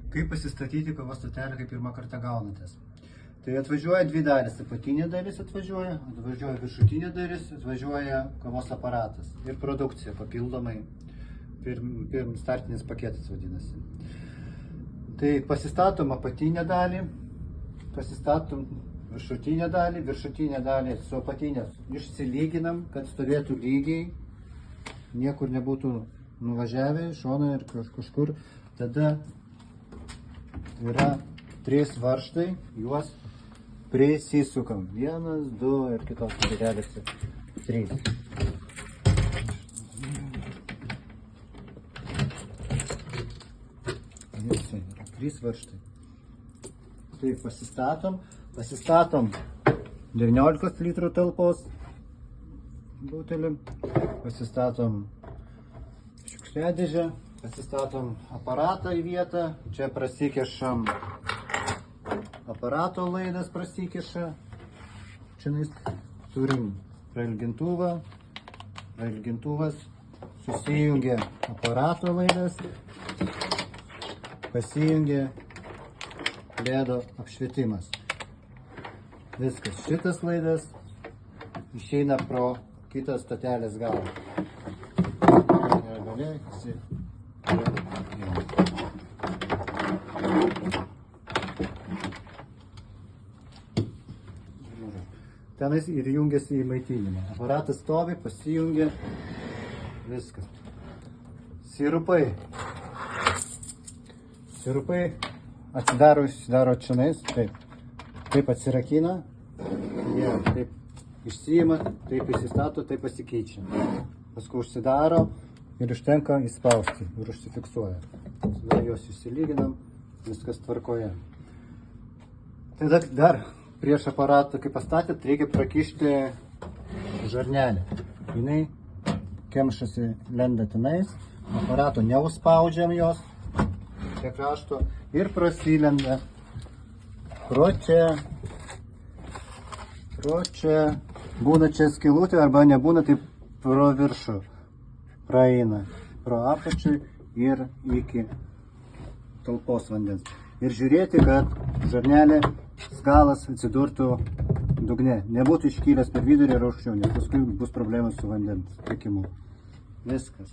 Kaip pasistatyti kavos stotelę, kai pirmą kartą gaunatės. Tai atvažiuoja dvi dalis, apatinė dalis atvažiuoja viršutinė dalis, atvažiuoja kavos aparatas ir produkcija papildomai, startinis paketas vadinasi. Tai pasistatom apatinę dalį, pasistatom viršutinę dalį su apatinė išsilyginam, kad stovėtų lygiai, niekur nebūtų nuvažiavę iš šono ir kažkur. Tada yra 3 varžtai, juos prisisukam. 1, 2 ir kitos varelėse 3. Visi yra 3 varžtai. Tai pasistatom 19 litrų talpos butelį, pasistatom šiukšliadėžę, pasistatom aparatą į vietą, čia prasikešam aparato laidas prasikeša, čia turim prailgintuvą, prailgintuvas susijungia aparato laidas, pasijungia ledo apšvietimas. Viskas, šitas laidas išeina pro kitas stotelės galą. Tenais ir jungiasi į maitinimą. Aparatas stovi, pasijungia, viskas. Sirupai. Sirupai atsidaro čionais, taip atsirakina, jie taip išsiima, taip įsistato, taip pasikeičia. Paskui užsidaro ir užtenka įspausti ir užsifiksuoja. Tada juos įsilyginam, viskas tvarkoje. Tada dar prieš aparatą, kai pastatėt, reikia prakišti žarnelį. Jinai kemšasi, lenda tenais, aparato neužspaudžiam jos, prie krašto ir prasilenda pro čia, būna čia skylutė arba nebūna, tai pro viršų praeina, pro apačią ir iki talpos vandens. Ir žiūrėti, kad žarnelė galas atsidurtų dugne, nebūtų iškylęs per vidurį ir aukščiau, nes paskui bus problemas su vandens tekimu. Viskas.